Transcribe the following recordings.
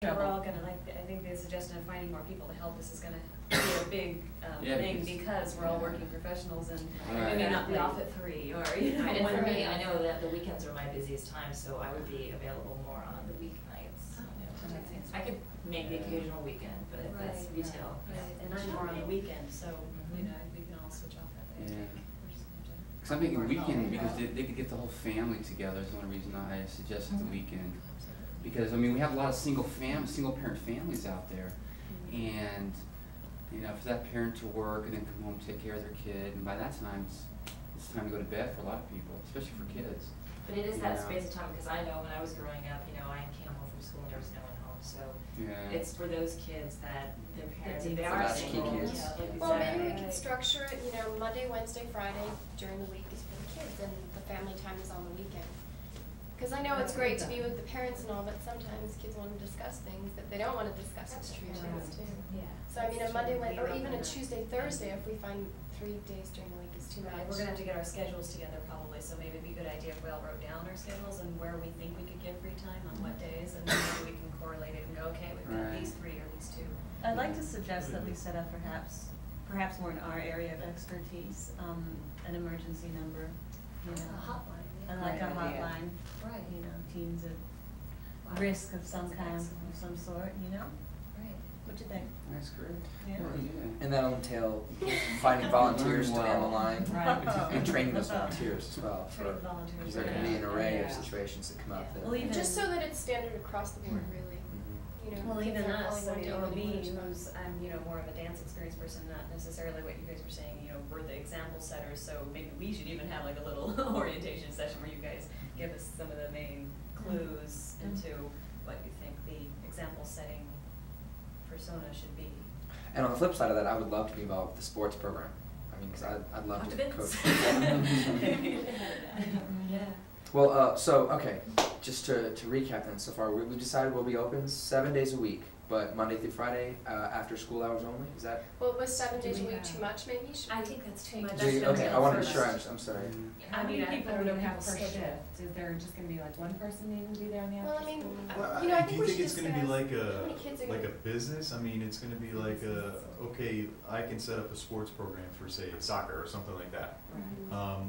We're all gonna, like, I think the suggestion of finding more people to help us is gonna be a big thing, because we're all working professionals and we may not be off at 3 or, you know. And for me, I know that the weekends are my busiest time, so I would be available more on the weeknights. I could make the occasional weekend, but that's retail. Right. And I'm more on the weekend, so, you know, we can all switch off that day. Because I'm thinking weekend, because they could get the whole family together is one reason I suggested the weekend. Because, I mean, we have a lot of single parent families out there, and, you know, for that parent to work and then come home and take care of their kid, and by that time, it's time to go to bed for a lot of people, especially for kids. But it is that space of time, because I know when I was growing up, you know, I came home from school and there was no one home, so it's for those kids that their parents, if they are single, you know, well, maybe we could structure it, you know, Monday, Wednesday, Friday during the week is for the kids, and the family time is on the weekend. Because I know it's great to be with the parents and all, but sometimes kids want to discuss things that they don't want to discuss with their parents too. Yeah. So I mean, a Monday, Wednesday, or even a Tuesday, Thursday, if we find 3 days during the week is too much. We're gonna have to get our schedules together probably, so maybe it'd be a good idea if we all wrote down our schedules and where we think we could get free time on what days, and maybe we can correlate it and go, okay, we've got these 3 or these 2. I'd like to suggest that we set up perhaps more in our area of expertise, an emergency number. You know, a hotline. Like a hotline, right? You know, teams at risk of some kind of some sort. You know, right? What do you think? That's great. Yeah. Well, yeah. And that'll entail finding volunteers to man the line, Right. and training those volunteers as well. Volunteers. Because there can be an array of situations that come up. Well, even just so that it's standard across the board, really. You know, well, even us, I mean, or one me, day who's, I'm, you know, more of a dance experience person, not necessarily what you guys were saying, you know, we're the example setters, so maybe we should even have like a little orientation session where you guys give us some of the main clues into what you think the example setting persona should be. And on the flip side of that, I would love to be involved with the sports program. I mean, because I'd love to coach. Yeah. Well, so, okay, just to recap then, so far, we decided we'll be open 7 days a week, but Monday through Friday, after school hours only, is that? Well, was 7 days a week too much, maybe? I think that's too much. Okay, I want to be sure, I'm sorry. I mean, people are would gonna have have per per shift. shift? Is there just gonna be like one person needing to be there in the Well, I after mean, school? you know, I Do think you we think should it's gonna be like discuss a business? I mean, it's gonna be like okay, I can set up a sports program for, say, soccer or something like that.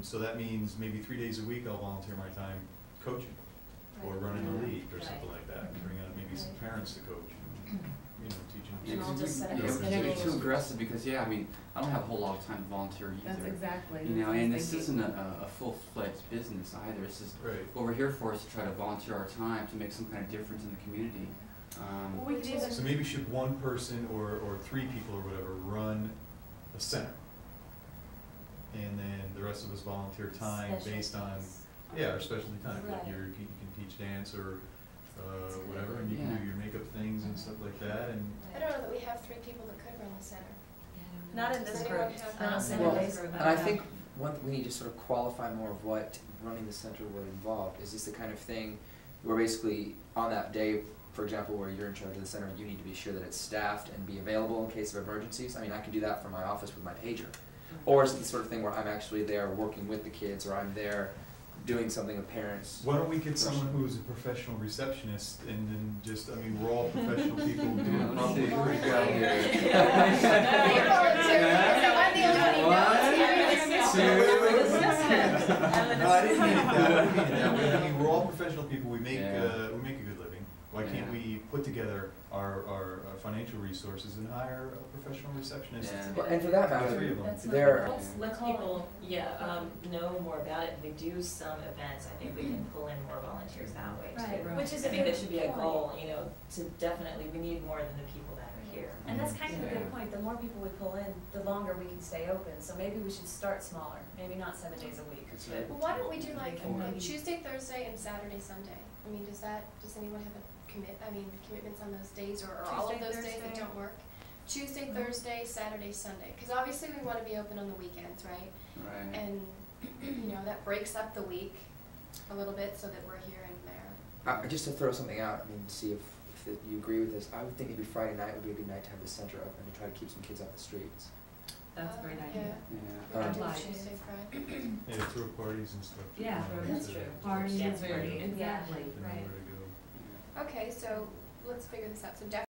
So that means maybe 3 days a week I'll volunteer my time coaching or running a league or something like that, and bring on maybe some parents to coach, you know, teaching. And I'll just set up Yeah, a but schedule. you're too aggressive because, I mean, I don't have a whole lot of time to volunteer either. That's exactly. You know, what I and was this thinking. isn't a full-fledged business either. It's just Right. what we're here for is to try to volunteer our time to make some kind of difference in the community. Well, we could even So maybe should one person or 3 people or whatever run a center, and then the rest of us volunteer time based on our specialty time. Like you can teach dance or whatever, and you can do your makeup things and stuff like that. And I don't know that we have 3 people that could run the center. Not in this Does group. anyone have Not in Well, this group. and I think we need to sort of qualify more of what running the center would involve. Is this the kind of thing where basically on that day, for example, where you're in charge of the center, you need to be sure that it's staffed and be available in case of emergencies? I mean, I can do that from my office with my pager. Or is it the sort of thing where I'm actually there working with the kids, or I'm there doing something with parents? why don't we get someone who's a professional receptionist, and then just, I mean, we're all professional people doing Let's see, public what we work. got here? No, I didn't mean it that way. I mean, we're all professional people. We make a good living. Why can't we put together our financial resources and hire a professional receptionist? Yeah. Well, and for that The 3 matter, of them. there. Let people, know more about it. We do some events. I think we can pull in more volunteers that way too. Right. Which is I a think good that should be a point. goal, you know, to definitely, we need more than the people that are here. And that's kind of a good point. The more people we pull in, the longer we can stay open. So maybe we should start smaller. Maybe not 7 days a week. But Well, why don't we do like Tuesday, Thursday, and Saturday, Sunday? I mean, does anyone have commitments on those days, or all of Tuesday, those days that Thursday? don't work? Tuesday, Thursday, Saturday, Sunday. Because obviously we want to be open on the weekends, right? Right. And, you know, that breaks up the week a little bit so that we're here and there. Just to throw something out, I mean, see if you agree with this, I would think maybe Friday night would be a good night to have the center open to try to keep some kids off the streets. That's a great idea. Yeah. Do Like- Tuesday, Friday. Yeah, throw parties and stuff. Yeah, that's true. Parties, Dance very, party. exactly. They know Right. where to go. Okay, so let's figure this out. So definitely